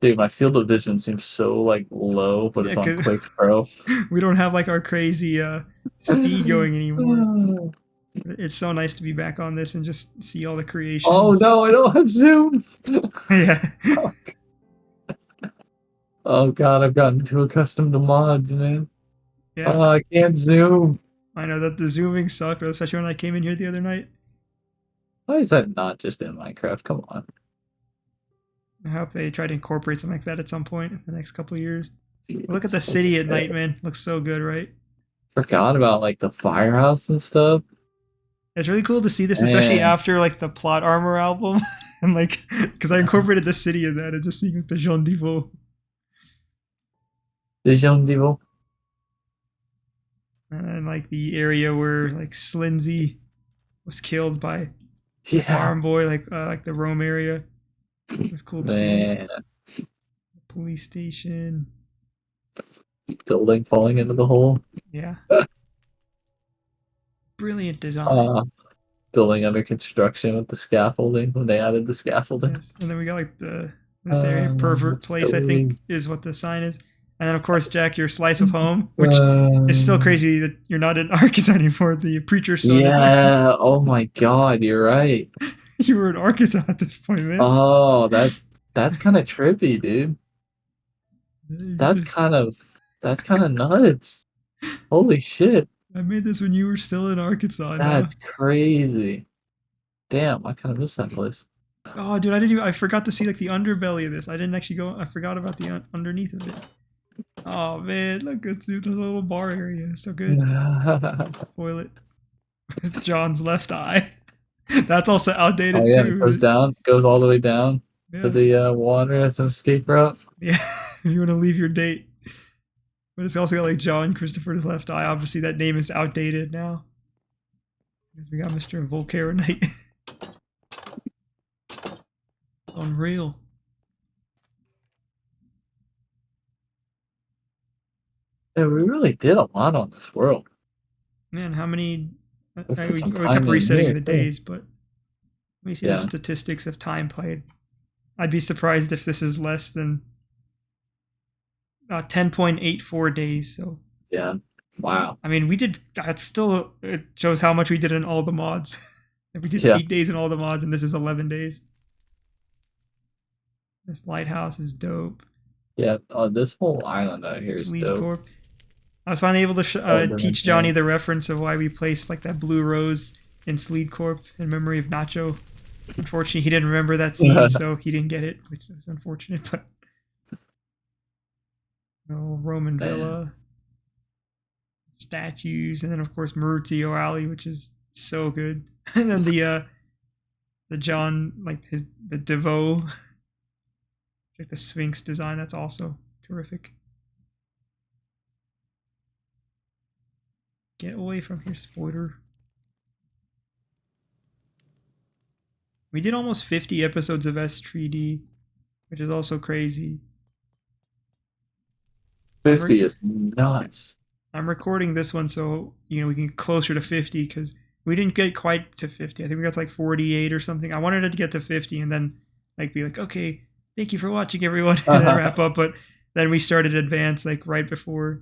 Dude, my field of vision seems so like low, but Yeah, it's on because quick pro. we don't have like our crazy speed going anymore. It's so nice to be back on this and just see all the Oh creations. no, I don't have zoom. Yeah, Oh god, I've gotten too accustomed to mods, man. yeah. Oh, I can't zoom. I know that the zooming sucked, especially when I came in here the other night. Why is that not just in Minecraft? Come on. I hope they try to incorporate something like that at some point in the next couple of years. Look at It's the so city at bad. night, man. Looks so good, right? Forgot about like the firehouse and stuff. It's really cool to see this, especially Man, after like the plot armor album, and like because I incorporated the city in that and just seeing the Jean Divo Vision Devil. and like the area where like Slinzy was killed by the Yeah, farm boy, like the Rome area. It was cool to see. man. Police station. Building falling into the hole. Yeah, brilliant design. Uh, building under construction with the scaffolding when they added the scaffolding. Yes, and then we got like the this area pervert place. I think Stories. is what the sign is. And then of course Jack, your slice of home, which is still crazy that you're not in Arkansas anymore. The preacher's son is like Yeah. Oh my God, you're right. you were in Arkansas at this point, man. Oh, that's kind of trippy, dude. You get That's this. kind of that's kind of nuts. Holy shit. I made this when you were still in Arkansas now. That's crazy. Damn, I kind of miss that place. Oh, dude, I didn't even. I forgot to see like the underbelly of this. I didn't actually go. I forgot about the underneath of it. Oh man, look at dude, this little bar area. It's so good. Toilet with John's left eye. That's also Oh outdated yeah, it goes too. down, goes all the way down to Yeah, the water as an escape route. yeah. If you want to leave your date, but it's also got like John Christopher's left eye. Obviously, that name is outdated now. We got Mr. Volcaronite. Unreal. Yeah, we really did a lot on this world. Man, how many? We put some We kept time in resetting here the too. days, but let me see the Yeah, statistics of time played. I'd be surprised if this is less than 10.84 days. So, yeah. Wow. I mean, we did. That's still. It shows how much we did in all the mods. We did Yeah, 8 days in all the mods, and this is 11 days. This lighthouse is dope. yeah. This whole island out here is Sleed dope. Corp. I was finally able to Golden teach Johnny and the reference of why we placed like that blue rose in Sleed Corp in memory of Nacho. Unfortunately, he didn't remember that scene, so he didn't get it, which is unfortunate. But no Roman man. villa, statues, and then of course Maurizio Alley, which is so good. And then the John like the Devoe, like the Sphinx design, that's also terrific. Get away from here, spoiler. We did almost 50 episodes of S3D, which is also crazy. 50 is nuts. I'm recording this one so we can get closer to 50 because we didn't get quite to 50. I think we got to like 48 or something. I wanted it to get to 50 and then like be like, okay, thank you for watching, everyone, and then wrap up. But then we started Advance like right before,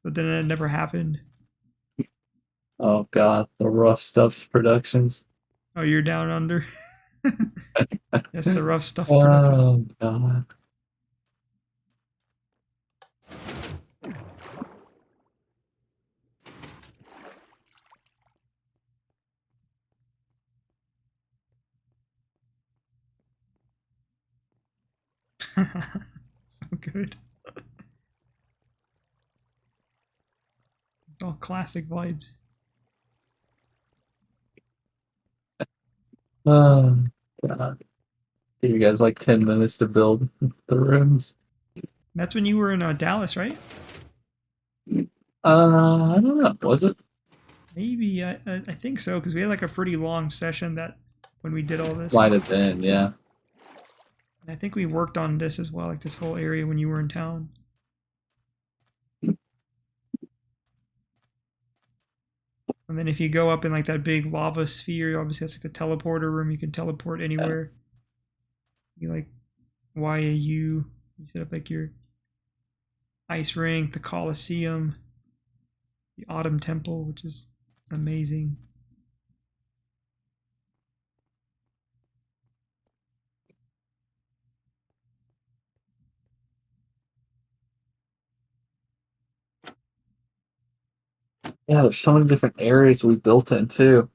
but then it never happened. Oh God, the rough stuff productions. Oh, you're down under. Yes, the rough stuff production. Oh God. So good. It's all classic vibes. Oh God. Give you guys like 10 minutes to build the rooms. That's when you were in Dallas, right? I don't know. Was it? Maybe I think so because we had like a pretty long session that when we did all this. Might have been, yeah. And I think we worked on this as well, like this whole area when you were in town. And then if you go up in like that big lava sphere, obviously that's like the teleporter room. You can teleport Yeah. anywhere. You like YAU. You set up like your ice rink, the Colosseum, the Autumn Temple, which is amazing. Yeah, there's so many different areas we built in too.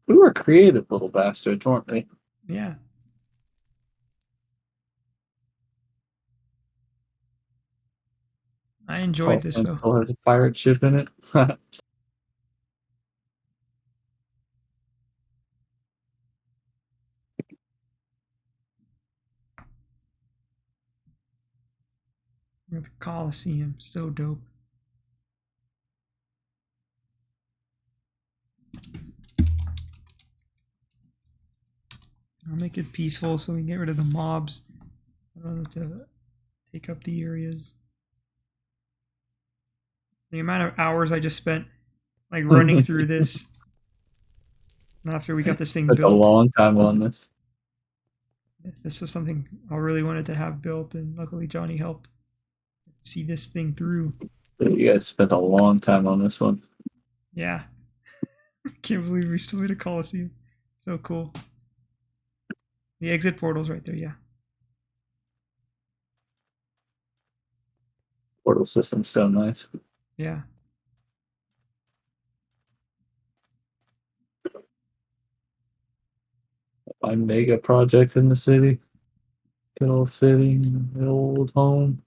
We were creative little bastards, weren't we? Yeah. I enjoyed this Tulsa though. still has a pirate ship in it. The Colosseum, so dope. I'll make it peaceful so we can get rid of the mobs. I don't want them to take up the areas. The amount of hours I just spent like running through this after we got this thing Took a built. long time on this. This is something I really wanted to have built, and luckily Johnny helped see this thing through. You guys spent a long time on this one. Yeah. Can't believe we still made a Coliseum. So cool. The exit portal's right there, yeah. Portal system's so nice. Yeah. My mega project in the city. Good old city, the old home.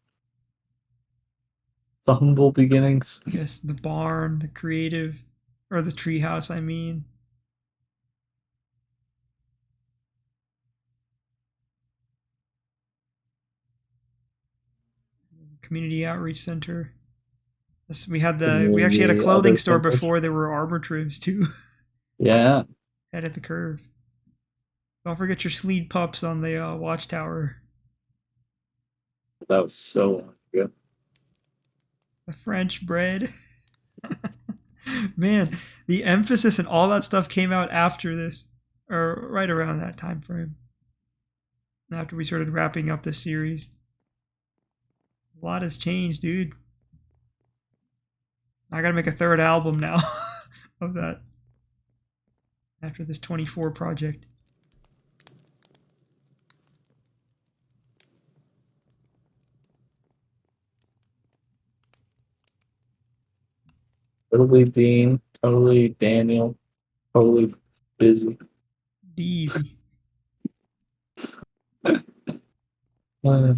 The humble beginnings. I guess the barn, the creative, or the treehouse, I mean. Community outreach center. We actually had a Community, clothing other store centers. before there were armor trims too. Yeah, Head at the curve. Don't forget your sleed pups on the watchtower. that was so long ago. The French bread. Man, the emphasis and all that stuff came out after this, or right around that time frame. After we started wrapping up the series. A lot has changed, dude. I gotta make a third album now of that. After this 24 project. Totally Dean, totally Daniel, totally busy. Easy. Uh,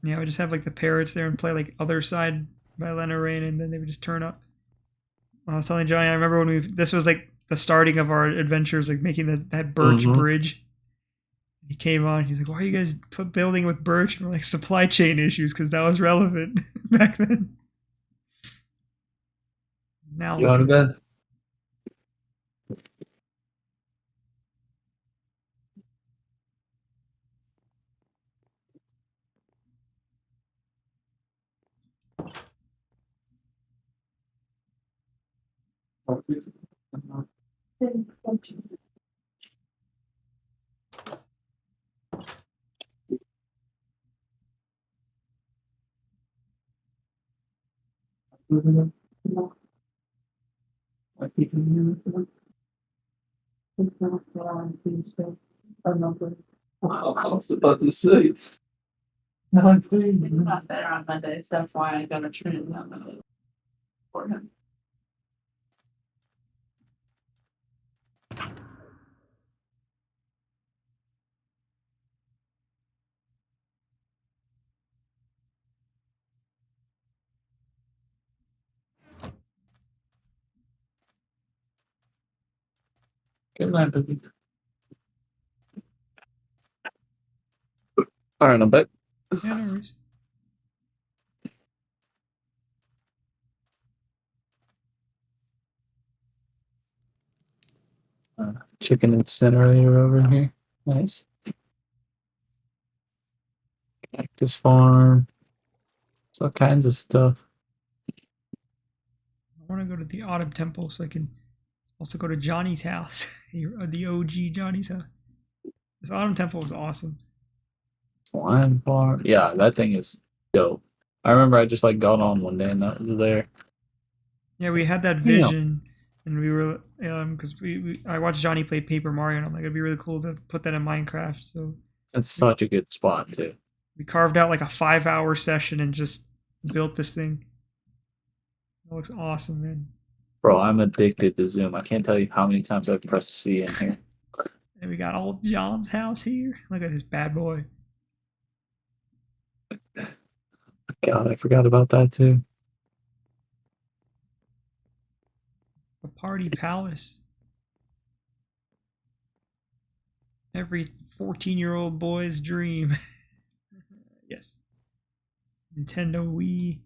Yeah, we just have like the parrots there and play like Other Side by Lena Rain, and then they would just turn up. I was telling Johnny, I remember when this was like the starting of our adventures, like making that birch mhm. bridge. He came on, he's like, why are you guys building with birch? And we're like, supply chain issues, because that was relevant back then. Now You look want to at it. bed? I was about to say. No, He's not better on Mondays. That's why I got a train for him. good night, baby. All right, I'm back. Yeah, no worries. Chicken incinerator over here. Nice. Cactus farm. It's all kinds of stuff. I want to go to the Autumn Temple so I can also go to Johnny's house, the OG Johnny's house. This Autumn Temple was awesome. Flying bar. Yeah, that thing is dope. I remember I just like got on one day and that was there. Yeah, we had that Damn. vision, and we were because I watched Johnny play Paper Mario, and I'm like, it'd be really cool to put that in Minecraft. So It's such a good spot too. we carved out like a 5-hour session and just built this thing. It looks awesome, man. Bro, I'm addicted to Zoom. I can't tell you how many times I've pressed C in here. And we got old John's house here. Look at this bad boy. God, I forgot about that too. The party palace. Every 14-year-old boy's dream. Yes. Nintendo Wii.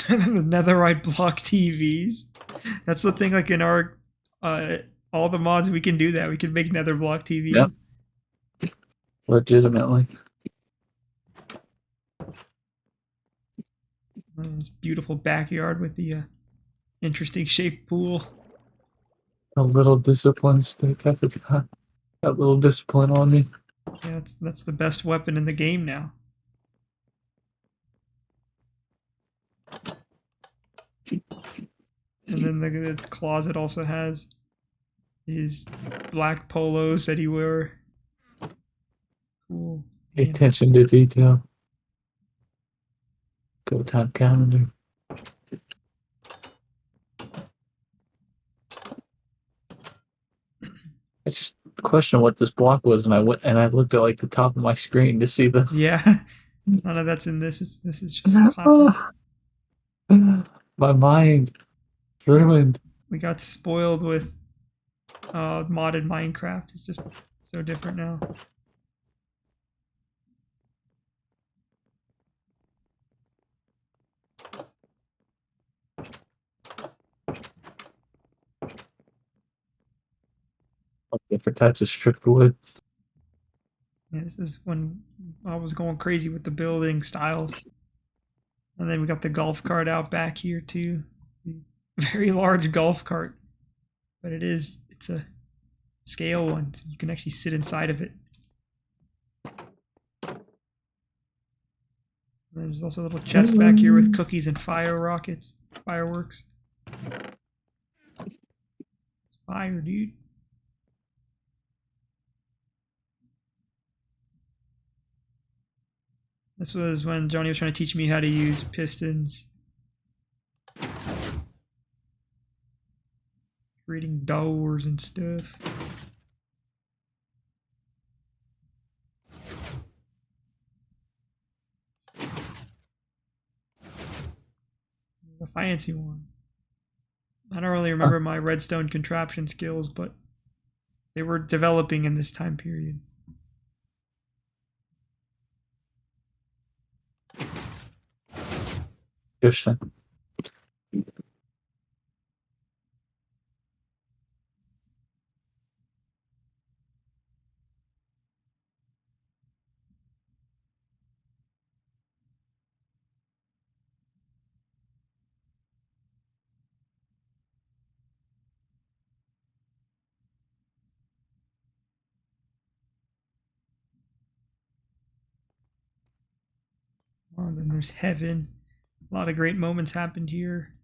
The netherite block TVs. That's the thing, like in our all the mods we can do that. We can make nether block TVs. Yep. Legitimately. This beautiful backyard with the interesting shaped pool. A little discipline stick. I forgot. Got a little discipline on me. Yeah, that's the best weapon in the game now. And then this closet also has his black polos that he wore. Cool. Man. Attention to detail. Go time calendar. I just questioned what this block was, and I went and I looked at like the top of my screen to see the. Yeah, none of that's in this. This is just classic. My mind ruined. We got spoiled with modded Minecraft. It's just so different now. Different types of stripped wood. Yeah, this is when I was going crazy with the building styles. And then we got the golf cart out back here too. The very large golf cart. But it's a scale one, so you can actually sit inside of it. And there's also a little chest back here with cookies and fireworks. Fire, dude. This was when Johnny was trying to teach me how to use pistons. Creating doors and stuff. A fancy one. I don't really remember my redstone contraption skills, but they were developing in this time period. Interesting. Oh, then there's heaven. A lot of great moments happened here.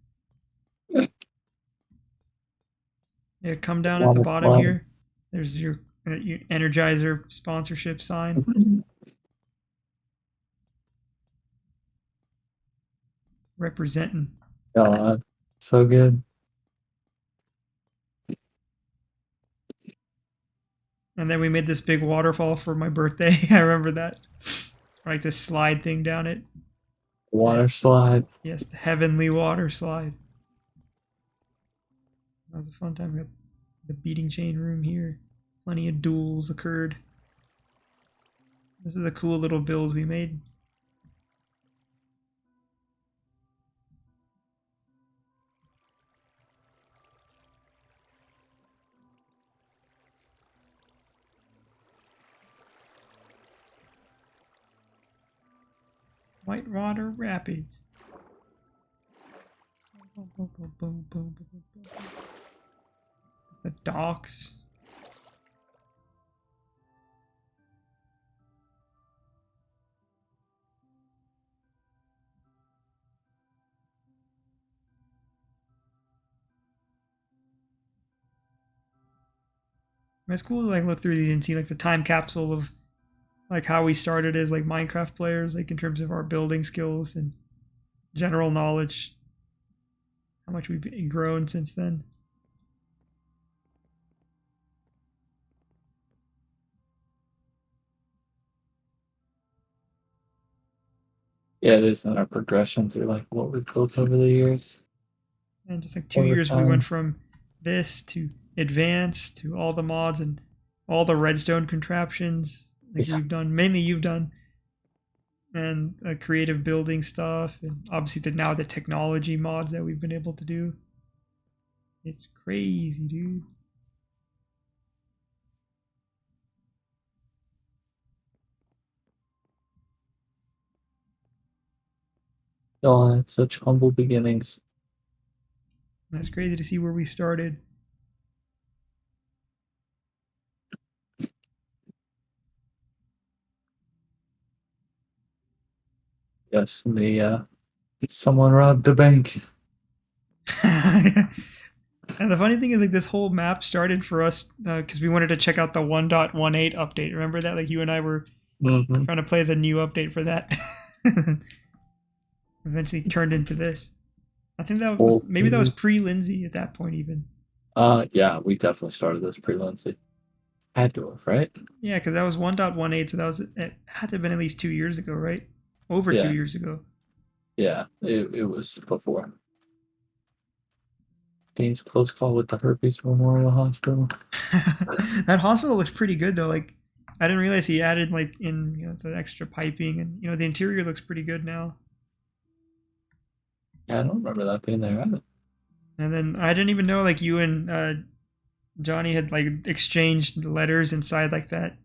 Yeah, come down at the bottom here. There's your Energizer sponsorship sign. Representing. God, so good. And then we made this big waterfall for my birthday. I remember that. Like this slide thing down it. Water slide. Yes, the heavenly water slide. That was a fun time. We got the beating chain room here. Plenty of duels occurred. This is a cool little build we made. Whitewater Rapids. The docks. It's cool to like look through these and see like the time capsule of like how we started as like Minecraft players, like in terms of our building skills and general knowledge. How much we've grown since then. Yeah, it is in our progression through like what we've built over the years. And just like 2 years, we Over went time. from this to advanced to all the mods and all the redstone contraptions like Yeah. we've done. Mainly you've done, and creative building stuff, and obviously now the technology mods that we've been able to do. It's crazy, dude. Y'all had such humble beginnings. And it's crazy to see where we started. Yes, someone robbed the bank. And the funny thing is, like, this whole map started for us because we wanted to check out the 1.18 update. Remember that? Like, you and I were Mm-hmm. trying to play the new update for that. Eventually turned into this. I think that was maybe that was pre-Lindsay at that point, even. Yeah, we definitely started this pre-Lindsay. Had to have, right? Yeah, because that was 1.18, so it had to have been at least 2 years ago, right? Over Yeah. 2 years ago. Yeah, it was before. Dean's close call with the Herpes Memorial Hospital. That hospital looks pretty good though. Like, I didn't realize he added like in the extra piping, and the interior looks pretty good now. Yeah, I don't remember that being there either. And then I didn't even know like you and Johnny had like exchanged letters inside like that.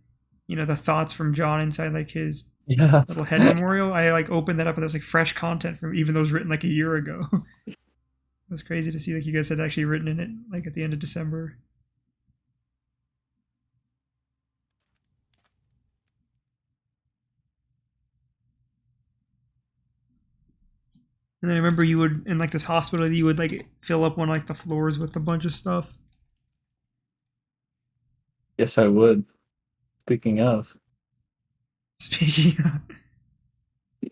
The thoughts from John inside like his Yeah. little head memorial. I like opened that up and there was like fresh content from even those written like a year ago. It was crazy to see like you guys had actually written in it like at the end of December. And then I remember you would in like this hospital you would like fill up one like the floors with a bunch of stuff. Yes, I would. Speaking of, Speaking of,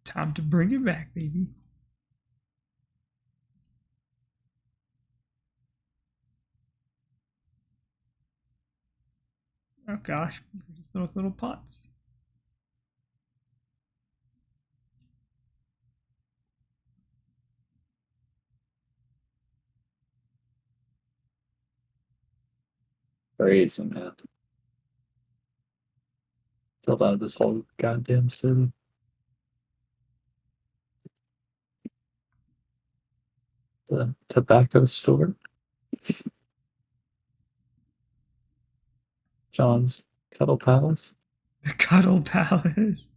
time to bring it back, baby. Oh gosh, they're just little pots. crazy man. Filled out this whole goddamn city. The tobacco store. John's Cuddle Palace. The Cuddle Palace.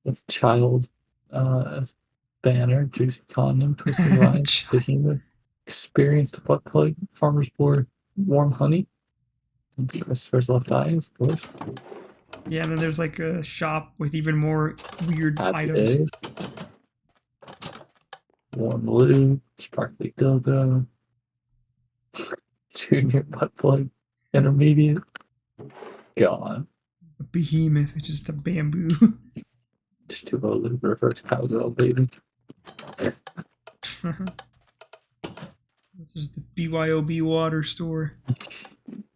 The child as banner, juicy condom, twisted line, behemoth, experienced butt plug, farmer's boy, warm honey, and Christopher's left eye, of course. Yeah, and then there's like a shop with even more weird Happy items. days. Warm blue, sparkly dildo, junior butt plug, intermediate. Gone. A behemoth, which is the bamboo. Just too low lube, reverse cowgirl, baby. This is the BYOB water store.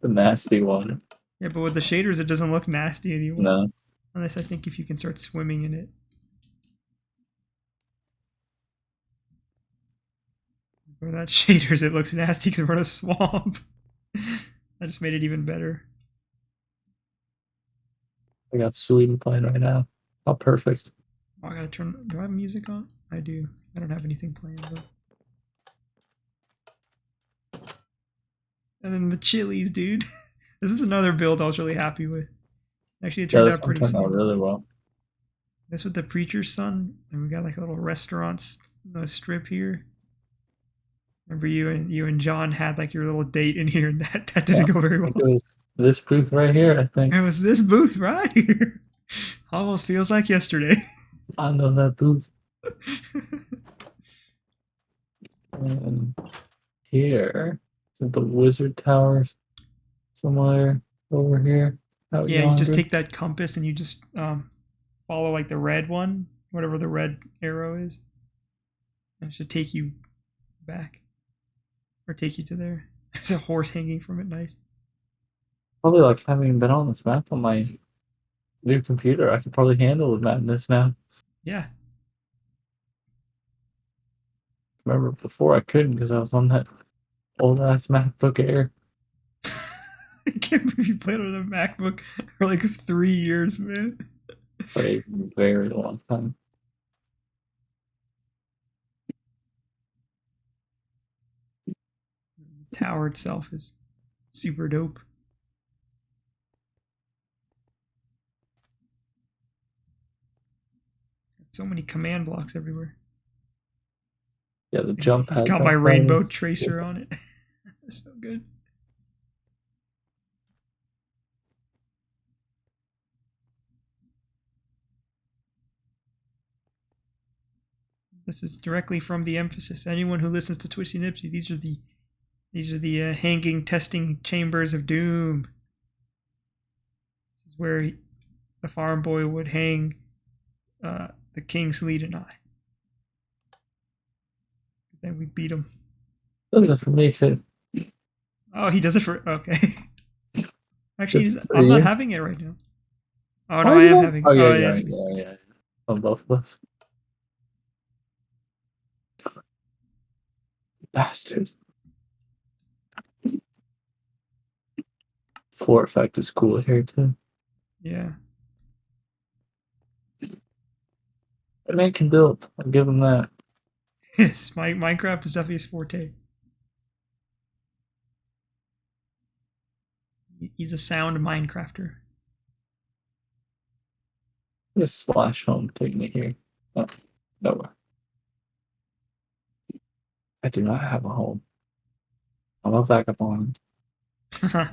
The nasty water. Yeah, but with the shaders, it doesn't look nasty anymore. No. Unless I think if you can start swimming in it. Without shaders, it looks nasty because we're in a swamp. I just made it even better. I got Sweden playing right now. How perfect. Oh, I gotta turn. Do I have music on? I do. I don't have anything playing though. And then the chilies, dude. This is another build I was really happy with. Actually, it turned out pretty turned out solid. really well. This with the preacher's son, and we got like a little restaurant strip here. Remember you and John had like your little date in here, and that didn't go very I well. think it was this booth right here, I think. It was this booth right here. Almost feels like yesterday. I know that booth. And here is it the Wizard Towers somewhere over here out Yeah, you just yonder. take that compass and you just follow like the red one, whatever the red arrow is. And it should take you back. Or take you to there. There's a horse hanging from it, nice. Probably like having been on this map on my new computer, I could probably handle the madness now. Yeah. Remember before I couldn't because I was on that old ass MacBook Air. I can't believe you played on a MacBook for like 3 years, man. For a very long time. The tower itself is super dope. So many command blocks everywhere. Yeah, the jump He's pads got my outside rainbow is- tracer on it. That's so good. This is directly from the emphasis. Anyone who listens to Twisty Nipsey, these are the hanging testing chambers of doom. This is where the farm boy would hang the king's lead and I. Then we beat him. Does it for me too. Oh, he does it for okay. Actually, Just for I'm not you? having it right now. Oh no, Why I is am it? having. Oh yeah, Oh yeah, it's yeah, yeah. On both of us. Bastard. Floor effect is cool here too. yeah. The man can build. I'll give him that. Yes, Minecraft is definitely his forte. He's a sound Minecrafter. Just slash home, take me here. Oh, nowhere. I do not have a home. I'm a vagabond. We're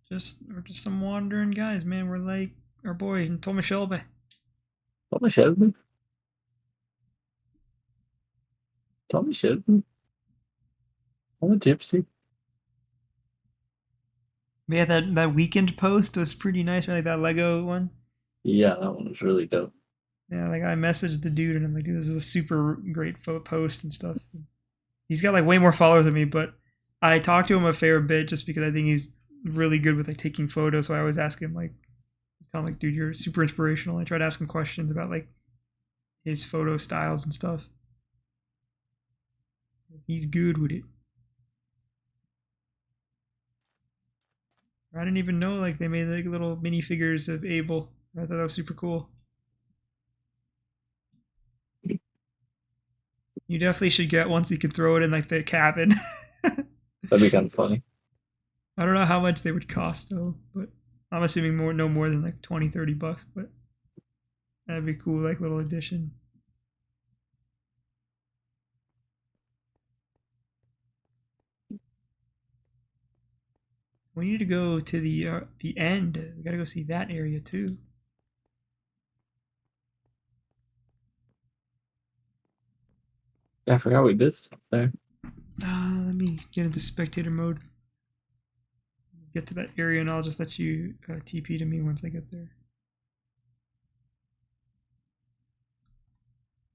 just some wandering guys, man. We're like our boy Thomas Shelby. Tommy Shelby? Tommy Shelby? I'm a gypsy. Yeah, that weekend post was pretty nice, like that Lego one. Yeah, that one was really dope. Yeah, like I messaged the dude and I'm like, dude, this is a super great post and stuff. He's got like way more followers than me, but I talk to him a fair bit just because I think he's really good with like taking photos. So I always ask him like, tell him like, dude, you're super inspirational. I try to ask him questions about like his photo styles and stuff. He's good with it. I didn't even know like they made like little minifigures of Abel. I thought that was super cool. You definitely should get one so you can throw it in like the cabin. That'd be kind of funny. I don't know how much they would cost though, but I'm assuming no more than like $20-$30, but that'd be cool, like little addition. We need to go to the end. We gotta go see that area too. Yeah, I forgot we did stuff there. Let me get into spectator mode. Get to that area, and I'll just let you TP to me once I get there.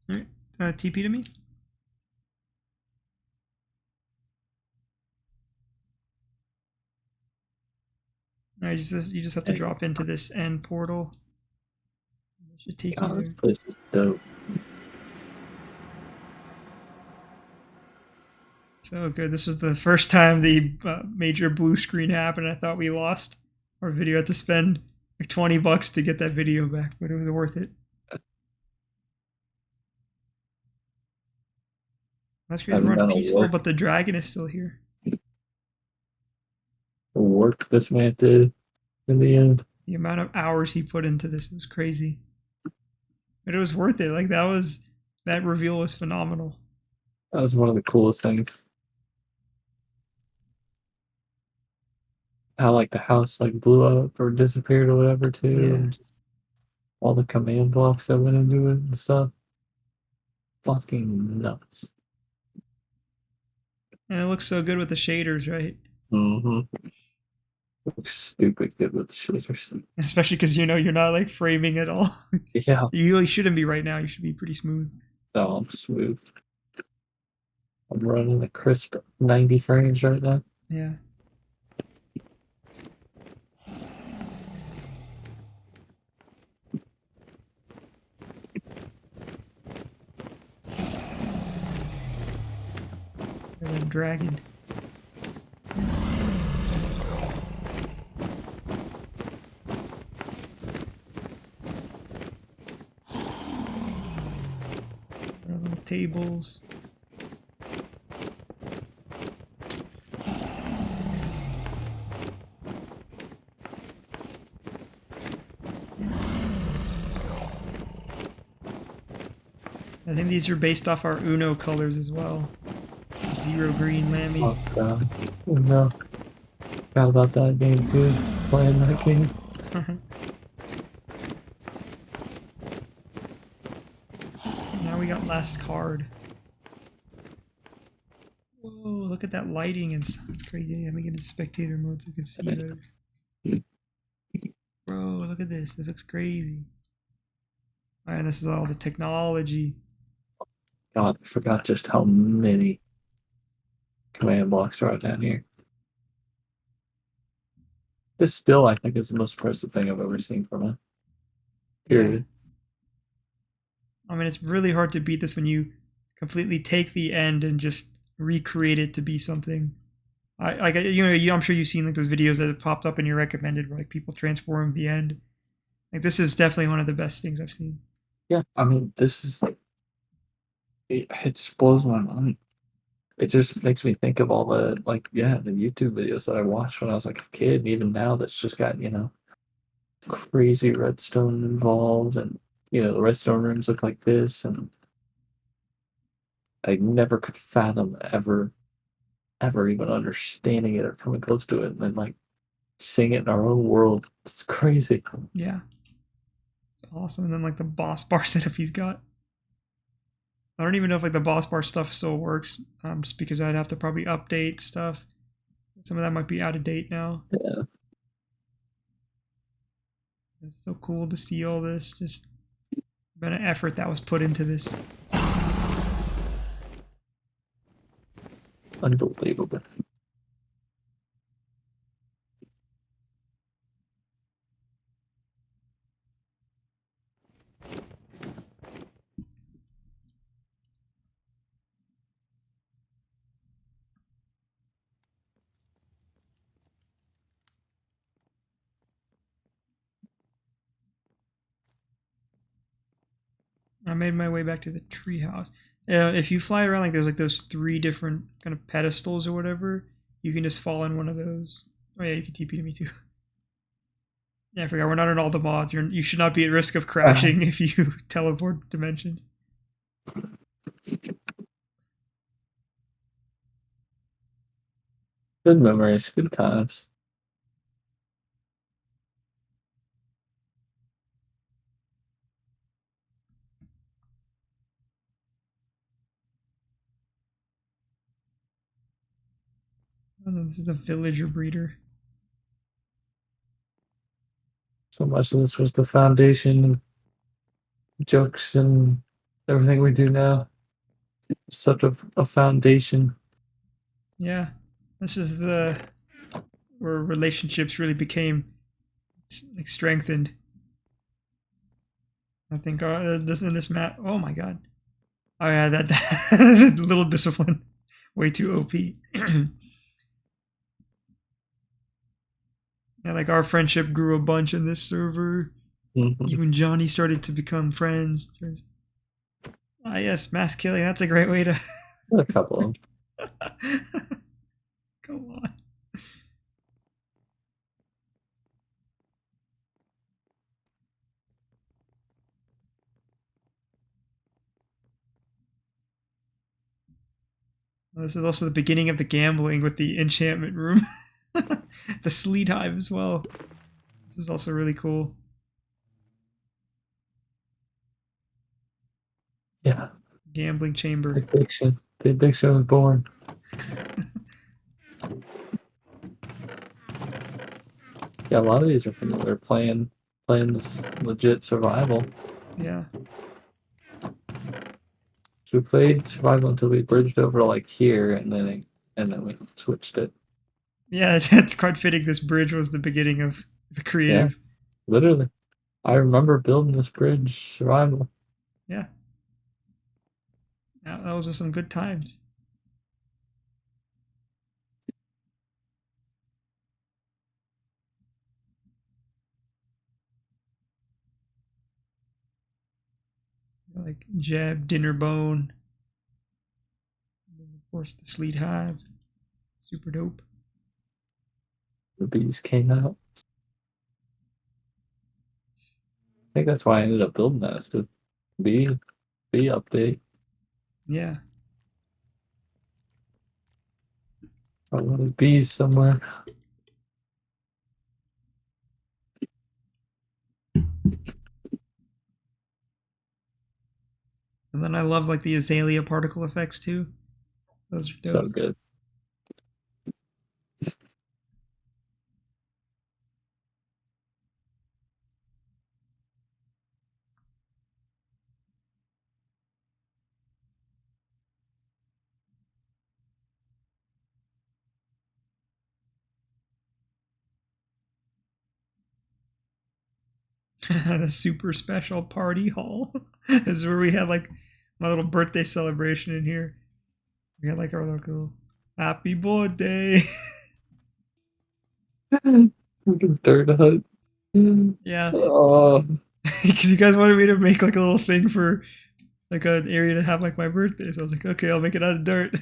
All right, TP to me. All right, you just have to drop into this end portal. It should take you This there. place is dope. So good. This was the first time the major blue screen happened. I thought we lost our video. I had to spend like $20 to get that video back, but it was worth it. That's great. We're on peaceful, but the dragon is still here. The work this man did in the end. The amount of hours he put into this was crazy. But it was worth it. Like that reveal was phenomenal. That was one of the coolest things. How like the house like blew up or disappeared or whatever too, Yeah. and just all the command blocks that went into it and stuff. Fucking nuts. And it looks so good with the shaders, right? Mm-hmm. Looks stupid good with the shaders. Especially because you're not like framing at all. Yeah, You really shouldn't be right now. You should be pretty smooth. no, I'm smooth. I'm running a crisp 90 frames right now. Yeah. And then dragon. Little tables. I think these are based off our Uno colors as well. Zero green Lammy. Oh god. Oh no. Forgot about that game too. Playing that game. Now we got last card. Whoa, look at that lighting and stuff. It's crazy. Let me get into spectator mode so you can see better. Bro, look at this. This looks crazy. Alright, this is all the technology. God, I forgot just how many command blocks are down here. This still, I think, is the most impressive thing I've ever seen from it. Period. Yeah. I mean, it's really hard to beat this when you completely take the end and just recreate it to be something. I'm sure you've seen like those videos that have popped up in your recommended where like people transform the end. Like this is definitely one of the best things I've seen. Yeah, I mean, this is like, it just blows my mind. It just makes me think of all the, like, yeah, the YouTube videos that I watched when I was like a kid, and even now that's just got, crazy redstone involved, and, the redstone rooms look like this, and I never could fathom ever even understanding it or coming close to it, and then, like, seeing it in our own world. It's crazy. Yeah. It's awesome. And then like the boss bar setup he's got. I don't even know if like the boss bar stuff still works, just because I'd have to probably update stuff. Some of that might be out of date now. Yeah. It's so cool to see all this. Just been an effort that was put into this. Unbelievable. I made my way back to the treehouse. If you fly around, like there's like those 3 different kind of pedestals or whatever, you can just fall in one of those. Oh yeah, you can TP to me too. Yeah, I forgot we're not in all the mods. You should not be at risk of crashing if you teleport dimensions. Good memories, good times. And then this is the villager breeder. So much of this was the foundation, jokes, and everything we do now. Such a foundation. Yeah, this is the where relationships really became like strengthened. I think this in this map. Oh my god. Oh yeah, that little discipline, way too OP. Yeah, like our friendship grew a bunch in this server. Mm-hmm. Even Johnny started to become friends. Ah yes, mass killing. That's a great way to. A couple of them. Come on. This is also the beginning of the gambling with the enchantment room. The sleet hive as well. This is also really cool. Yeah. Gambling chamber. Addiction. The addiction was born. Yeah, a lot of these are familiar. Playing this legit survival. Yeah. So we played survival until we bridged over like here, and then we switched it. Yeah, that's quite fitting. This bridge was the beginning of the creative. Yeah, literally. I remember building this bridge survival. Yeah. Yeah, those were some good times. Like Jeb, Dinner Bone. And then of course the Sleet Hive. Super dope. The bees came out. I think that's why I ended up building that, is to bee update. Yeah. I wanted bees somewhere. And then I love like the azalea particle effects too. Those are dope. So good. The super special party hall. This is where we had like my little birthday celebration in here. We had like our little happy birthday. Third hut. Yeah. Oh, Because you guys wanted me to make like a little thing for like an area to have like my birthday. So I was like, okay, I'll make it out of dirt.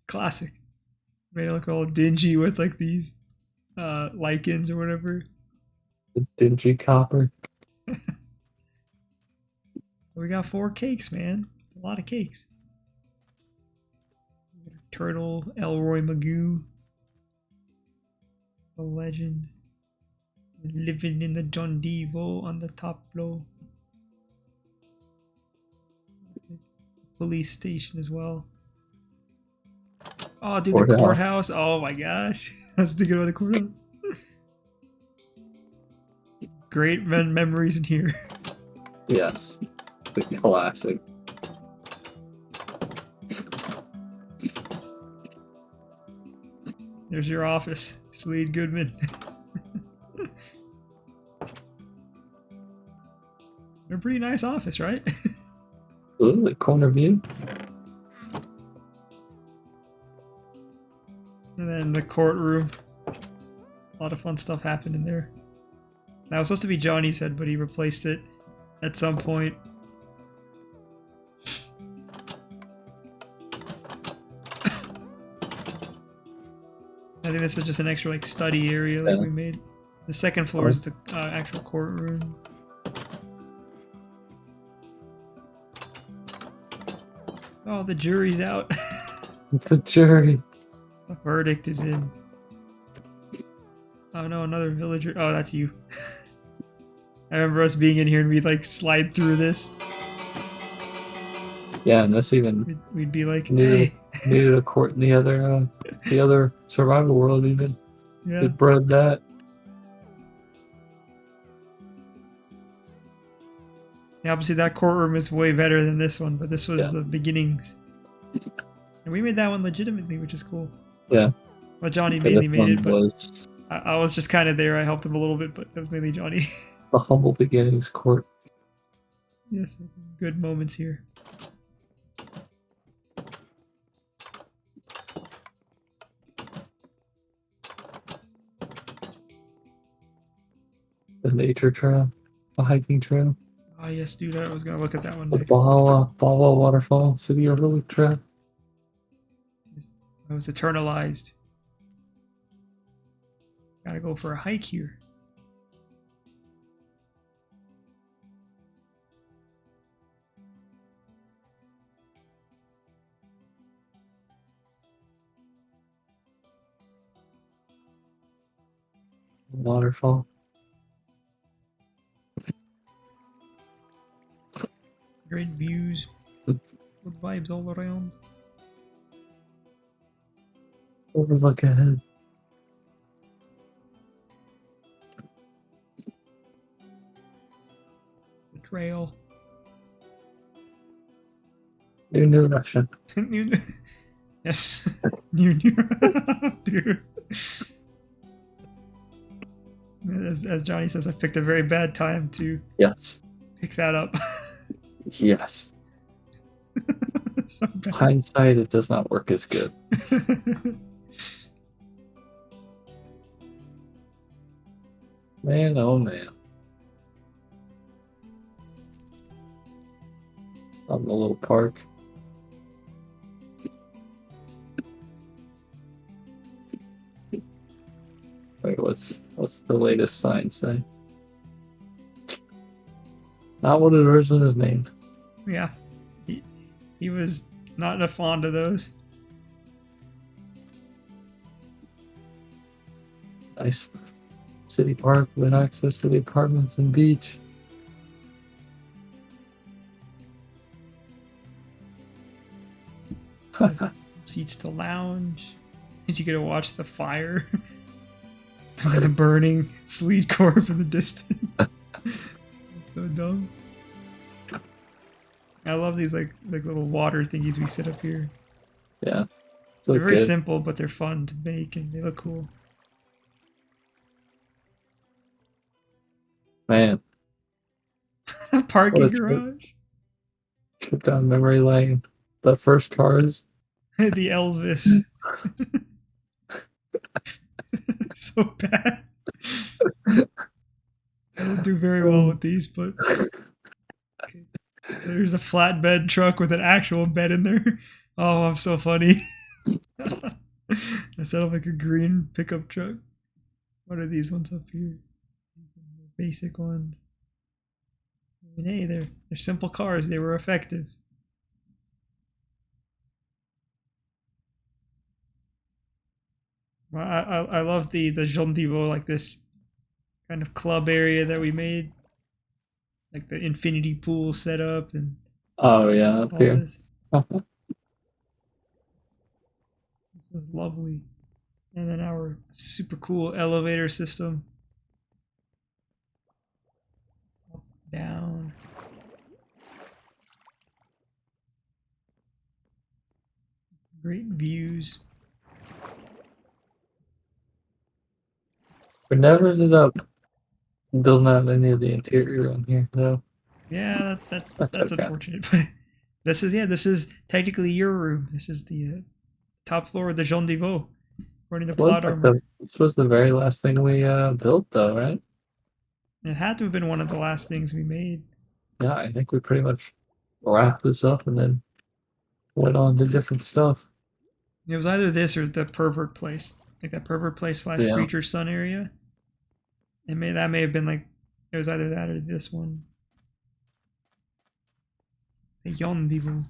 Classic. Made it look all dingy with like these lichens or whatever. the dingy copper. We got 4 cakes, man. It's a lot of cakes. Turtle, Elroy Magoo, the legend, living in the John Devo on the top floor. Police station as well. Oh, dude, the courthouse. Oh my gosh. I was thinking about the courthouse. Great memories in here. Yes. The classic. There's your office, Slade Goodman. A pretty nice office, right? Ooh, the corner view. And then the courtroom. A lot of fun stuff happened in there. That was supposed to be Johnny's head, but he replaced it at some point. I think this is just an extra like study area that we made. The second floor is the actual courtroom. Oh, the jury's out. It's a jury. The verdict is in. Oh no, another villager. Oh, that's you. I remember us being in here and we'd like slide through this. Yeah, and this even We'd be like, needed, hey. needed a court in the other survival world even. Yeah. It bred that. Yeah, obviously that courtroom is way better than this one, but this was the beginnings. And we made that one legitimately, which is cool. Yeah. Well, Johnny mainly made it, but was I was just kind of there. I helped him a little bit, but it was mainly Johnny. the humble beginnings court. Yes, good moments here. The nature trail. The hiking trail. Oh yes, dude, I was gonna look at that one The next. Bawa Waterfall City Overlook trail. I was eternalized. Gotta go for a hike here. Waterfall. Great views. Good vibes all around. Overlook ahead. The trail. New Russia. New, yes. New, dude. As Johnny says, I picked a very bad time to Yes. pick that up. Yes. So bad. Hindsight, it does not work as good. Man, oh man. On the little park. Wait, what's the latest sign say? Not what it originally was named. Yeah. He was not a fond of those. Nice city park with access to the apartments and beach. Seats to lounge. As you get to watch the fire. The burning sleet core from the distance. So dumb. I love these like little water thingies we set up here. Yeah. They're very good. simple, but they're fun to make and they look cool. Man. Parking garage. Trip down memory lane. The first cars. The Elvis. So bad. I don't do very well with these, but okay. There's a flatbed truck with an actual bed in there. Oh, I'm so funny. Instead of like a green pickup truck. What are these ones up here? Basic ones. I mean, hey, they're simple cars. They were effective. Well, I love the Jean Divo, like this kind of club area that we made, like the infinity pool setup and Oh yeah, up all here. this. This was lovely. And then our super cool elevator system. Up, down. Great views. We never ended up building out any of the interior on here, though. Yeah, that's okay. unfortunate. But this is technically your room. This is the top floor of the Jean Divo, according to plot armor. This was the very last thing we built, though, right? It had to have been one of the last things we made. Yeah, I think we pretty much wrapped this up and then went on to different stuff. It was either this or the pervert place, like that pervert place / preacher's son area. That may have been like it was either that or this one. The Jean Divo.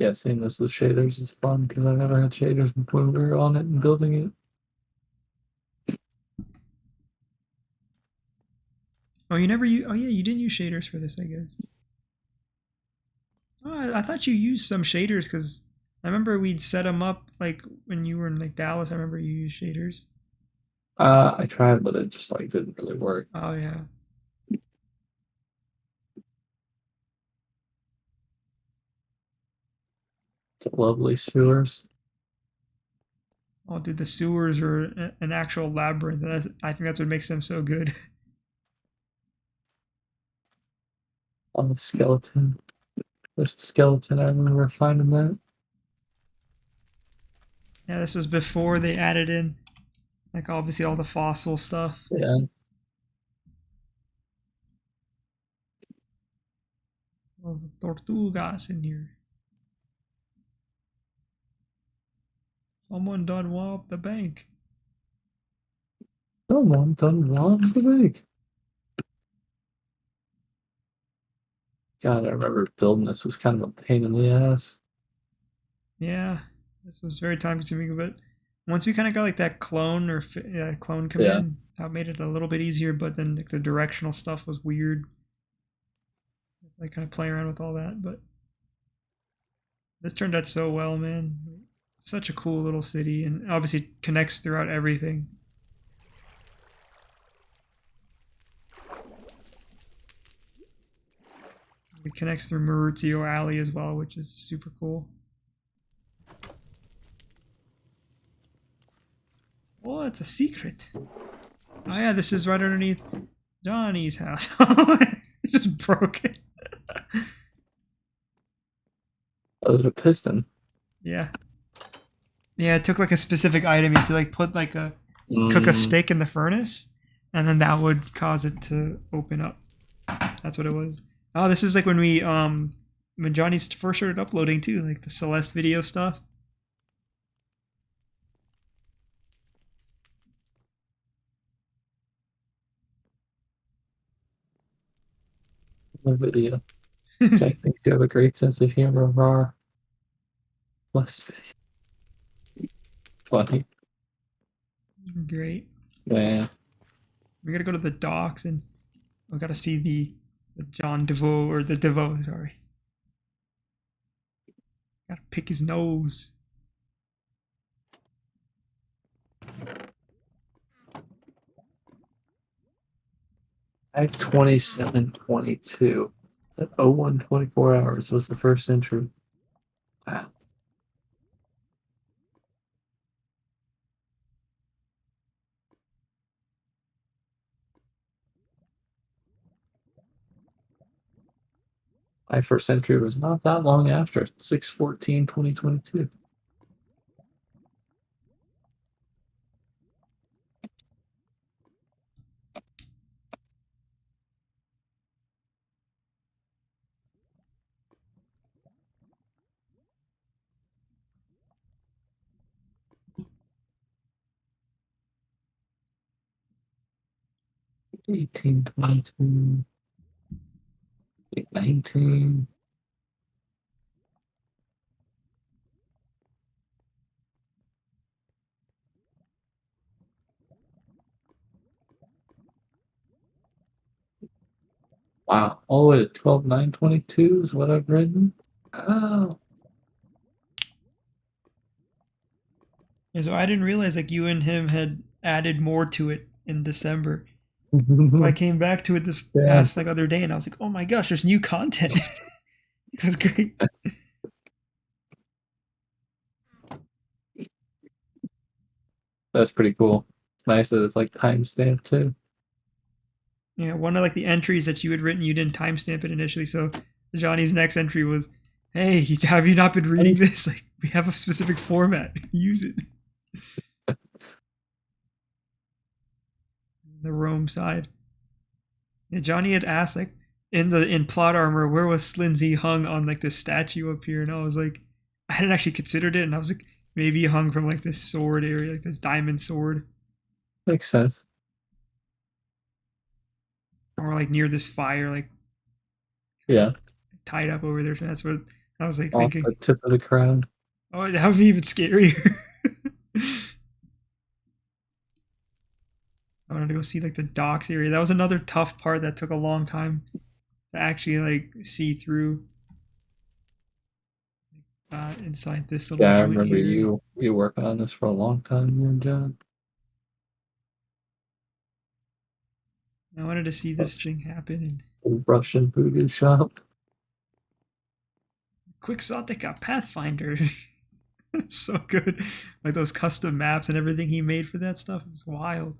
Yeah, seeing this with shaders is fun because I never had shaders before we were on it and building it. Oh, you never use. Oh yeah, you didn't use shaders for this, I guess. Oh, I thought you used some shaders because I remember we'd set them up like when you were in like Dallas. I remember you used shaders. I tried, but it just like didn't really work. Oh yeah. It's lovely sewers. Oh, dude, the sewers are an actual labyrinth. I think that's what makes them so good. On the skeleton. There's a skeleton. I remember finding that. Yeah, this was before they added in, like, obviously all the fossil stuff. Yeah. Oh, the tortugas in here. Someone done robbed the bank. Someone done robbed the bank. God, I remember building this was kind of a pain in the ass. Yeah, this was very time consuming, but once we kind of got like that clone or clone Yeah. command, that made it a little bit easier. But then like, the directional stuff was weird. Like kind of play around with all that, but this turned out so well, man. Such a cool little city, and obviously connects throughout everything. It connects through Maurizio Alley as well, which is super cool. Oh, it's a secret. Oh yeah, this is right underneath Johnny's house. It just broke it. Oh, there's a piston. Yeah. Yeah, it took like a specific item. You had to like put like a cook a Mm, steak in the furnace, and then that would cause it to open up. That's what it was. Oh, this is like when Johnny's first started uploading too, like the Celeste video stuff. the video. Jack thinks you have a great sense of humor. Rar. Last video. Funny. Great. Man. We gotta go to the docks and we gotta see the John DeVoe or the DeVoe, sorry. Gotta pick his nose. I have 27:22. That 01:24 hours was the first entry. Wow. My first entry was not that long after. 6/14/2022. Eighteen, 22, 19. Wow. All the way to 12/9/22 is what I've written. Oh. Yeah, so I didn't realize like you and him had added more to it in December. So I came back to it this Yeah. past like other day and I was like, oh my gosh, there's new content. It was great. That's pretty cool. It's nice that it's like timestamped too. Yeah, one of like the entries that you had written, you didn't timestamp it initially. So Johnny's next entry was, "Hey, have you not been reading this? Like, we have a specific format. Use it." The Rome side. Yeah, Johnny had asked like in plot armor, where was Slindsy hung on like this statue up here, and I was like, I hadn't actually considered it, and I was like, maybe he hung from like this sword area, like this diamond sword, Makes sense. or like near this fire, like Yeah. tied up over there. So that's what I was like Off thinking. the tip of the crown. Oh, that would be even scarier. I wanted to go see like the docks area. That was another tough part that took a long time to actually like see through inside this little Yeah, I joint remember here. you working on this for a long time, you and John. I wanted to see this thing happen. And Russian voodoo shop. Quixotica Pathfinder. So good. Like those custom maps and everything he made for that stuff. It was wild.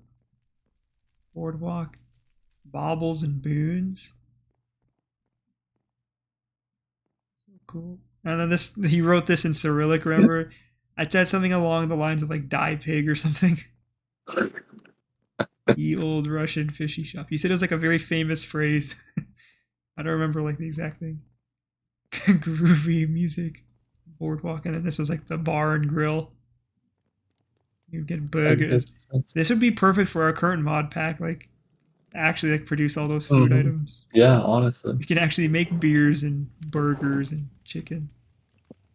Boardwalk. Baubles and boons. So cool. And then this he wrote this in Cyrillic, remember? I said something along the lines of like die pig or something. The old Russian fishy shop. He said it was like a very famous phrase. I don't remember like the exact thing. Groovy music. Boardwalk, and then this was like the bar and grill. You get burgers. This would be perfect for our current mod pack. Like actually like produce all those food items. Yeah, honestly. We can actually make beers and burgers and chicken.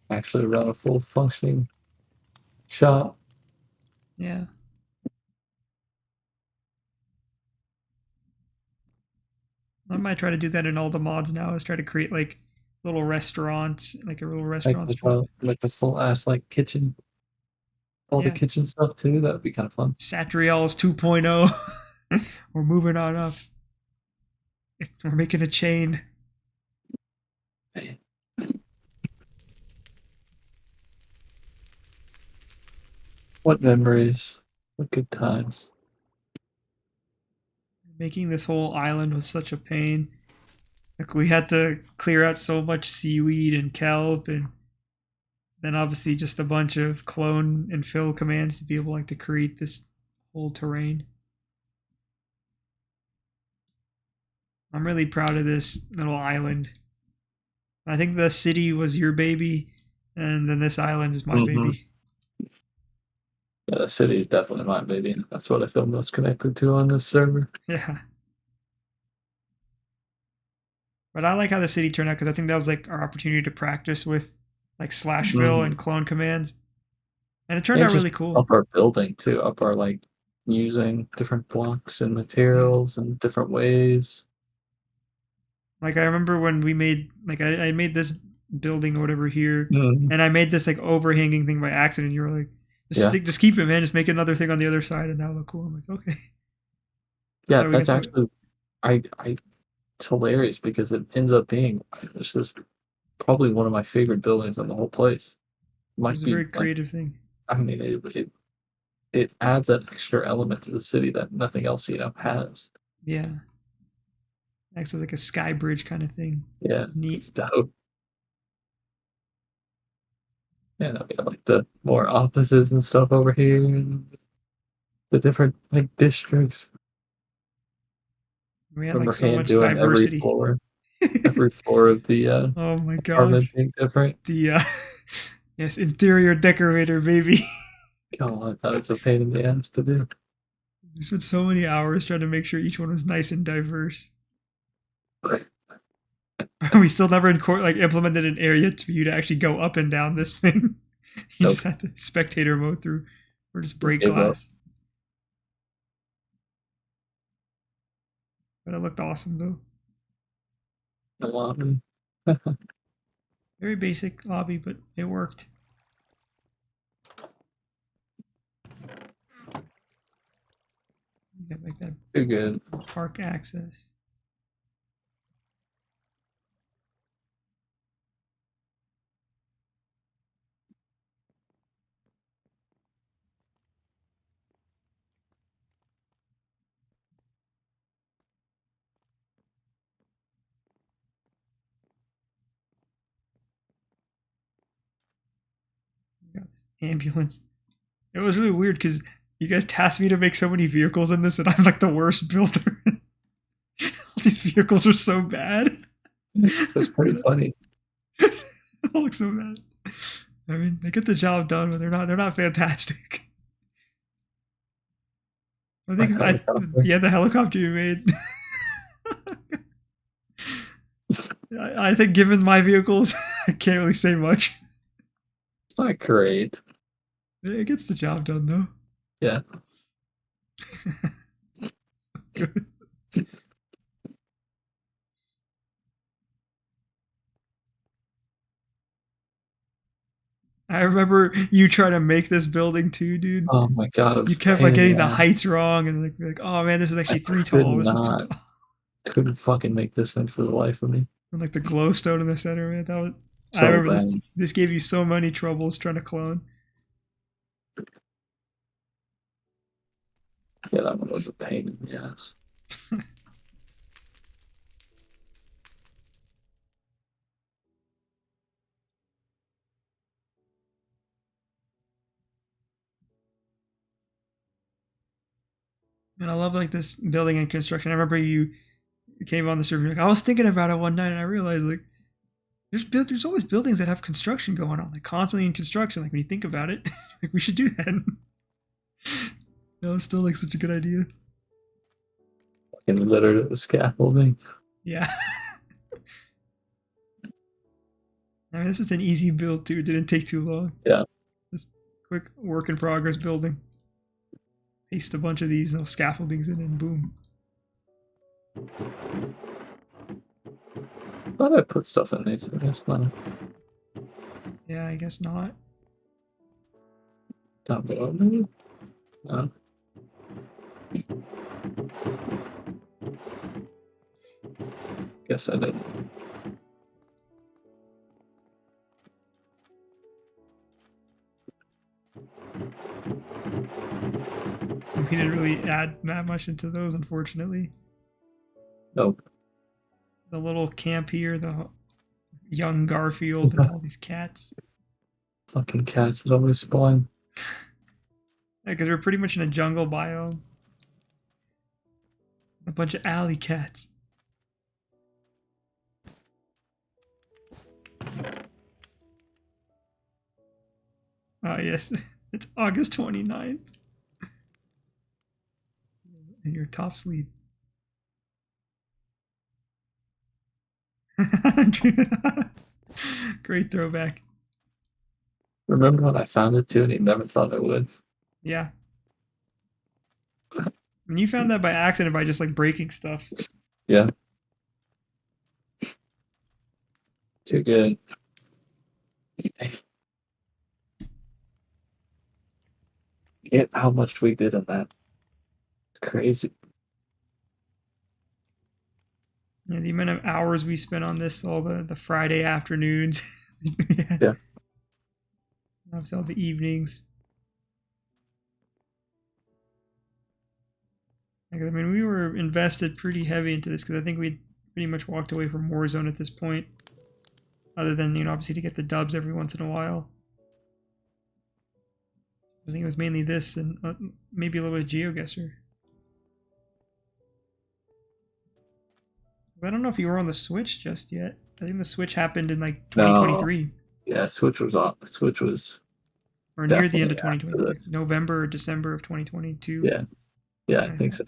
Actually run a full functioning shop. Yeah. I might try to do that in all the mods now. Is try to create like little restaurants, like a little restaurant spot. Like a full ass like kitchen. All the Yeah. kitchen stuff too. That would be kind of fun. Satrial's 2.0. We're moving on up. We're making a chain. What memories. What good times. Making this whole island was such a pain. Like we had to clear out so much seaweed and kelp, and then obviously just a bunch of clone and fill commands to be able like to create this whole terrain. I'm really proud of this little island. I think the city was your baby, and then this island is my baby. Yeah, the city is definitely my baby. That's what I feel most connected to on this server. Yeah. But I like how the city turned out because I think that was like our opportunity to practice with like slash fill and clone commands. And it turned out really cool. Up our building too, up our like using different blocks and materials in different ways. Like I remember when we made like I made this building or whatever here, and I made this like overhanging thing by accident. You were like, just keep it, man. Just make another thing on the other side, and that'll look cool. I'm like, okay. Yeah, that's actually it's hilarious because it ends up being this is probably one of my favorite buildings in the whole place. It's a very creative thing. I mean, it adds that extra element to the city that nothing else has. Yeah. Acts as like a sky bridge kind of thing. Yeah, neat. It's dope. Yeah, we got like the more offices and stuff over here, and the different like districts. We had like so much diversity. Every floor of the oh my apartment being different. The yes, interior decorator, baby. God, that was a pain in the ass to do. We spent so many hours trying to make sure each one was nice and diverse. We still never implemented an area for you to actually go up and down this thing. You just had to spectator mode through, or just break glass. But it looked awesome though. The lobby. Very basic lobby, but it worked. You got like that. Too good. Park access. Ambulance. It was really weird because you guys tasked me to make so many vehicles in this, and I'm like the worst builder. All these vehicles are so bad. It's pretty funny. They all look so bad. I mean, they get the job done, but they're not fantastic. I think the helicopter you made. I think given my vehicles, I can't really say much. It's not great. It gets the job done though. Yeah. Good. I remember you trying to make this building too, dude. Oh my god! You kept like getting the heights wrong, and like, oh man, this is actually 3 tall. This is 2 tall. Couldn't fucking make this thing for the life of me. And like the glowstone in the center, man. That was. So I remember this gave you so many troubles trying to clone. Yeah, that one was a pain in the ass. And I love like this building and construction. I remember you came on the server. Like, I was thinking about it one night, and I realized like there's always buildings that have construction going on, like constantly in construction. Like when you think about it, like we should do that. That was still like such a good idea. fucking littered it with scaffolding. Yeah. I mean, this was an easy build too. It didn't take too long. Yeah. Just quick work in progress building. Paste a bunch of these little scaffoldings in and boom. Thought I put stuff in these. I guess not. Yeah, I guess not. Down below, maybe? No. Guess I didn't. We didn't really add that much into those, unfortunately. Nope. The little camp here, the young Garfield and all these cats. Fucking cats that always spawn. Because we're pretty much in a jungle biome. A bunch of alley cats. Oh, yes. It's August 29th. In your top sleep. Great throwback. Remember when I found it too and you never thought I would? Yeah. And you found that by accident by just like breaking stuff. Yeah. Too good. Get how much we did in that. It's crazy. Yeah, the amount of hours we spent on this, all the Friday afternoons. Yeah. Obviously all the evenings. Like, I mean, we were invested pretty heavy into this because I think we pretty much walked away from Warzone at this point. Other than, you know, obviously to get the dubs every once in a while. I think it was mainly this and maybe a little bit of GeoGuessr. I don't know if you were on the Switch just yet. I think the Switch happened in like 2023. No. Yeah, Switch was on. Switch was Or near the end of definitely after 2023. this. November or December of 2022. Yeah. Yeah, I think so.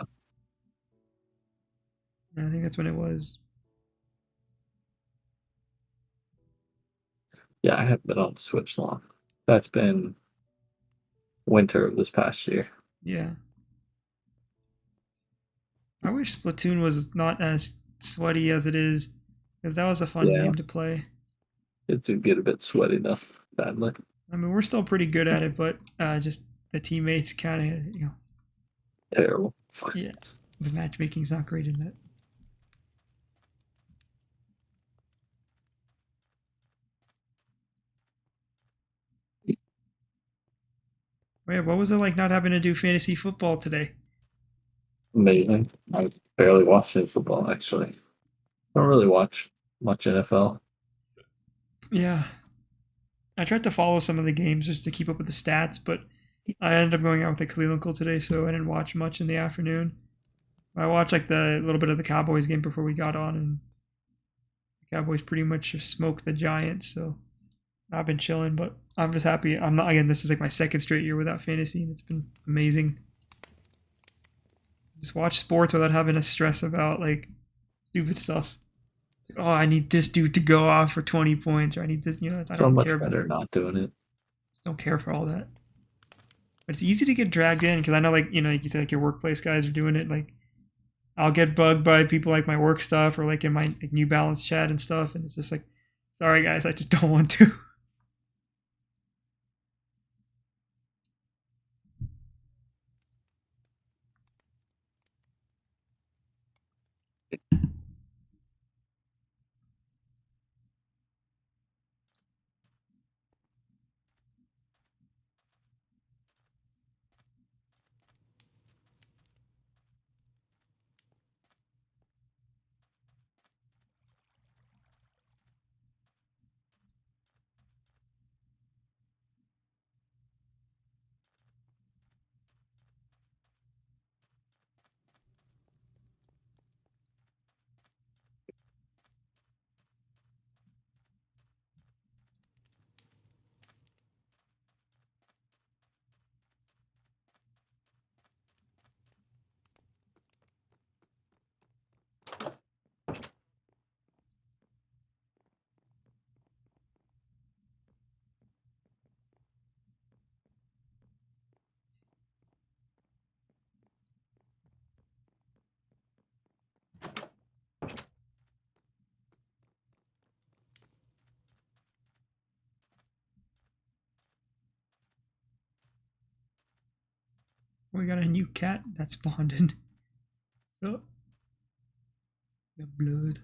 I think that's when it was. Yeah, I haven't been on the Switch long. That's been winter of this past year. Yeah. I wish Splatoon was not as sweaty as it is, because that was a fun Yeah. game to play. It did get a bit sweaty though, badly. I mean, we're still pretty good at it, but just the teammates kind of, you know, Terrible. yeah, the matchmaking's not great in that. Wait, what was it like not having to do fantasy football today? Amazing. I barely watch any football actually. I don't really watch much NFL. Yeah. I tried to follow some of the games just to keep up with the stats, but I ended up going out with a Cleveland uncle today, so I didn't watch much in the afternoon. I watched like the little bit of the Cowboys game before we got on, and the Cowboys pretty much just smoked the Giants. So I've been chilling, but I'm just happy. I'm not again. This is like my second straight year without fantasy, and it's been amazing. Just watch sports without having to stress about like stupid stuff. It's like, oh, I need this dude to go off for 20 points, or I need this. You know, I So don't much care. better not doing it. Just don't care for all that. But it's easy to get dragged in because I know, like, you know, like you said, like your workplace guys are doing it. Like, I'll get bugged by people like my work stuff or like in my like, New Balance chat and stuff, and it's just like, sorry guys, I just don't want to. We got a new cat that spawned in. So the blood.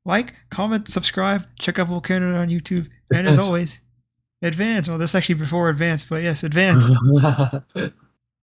Like, comment, subscribe, check out Volcano on YouTube, and as always, advance. Well, this is actually before advance, but yes, advance.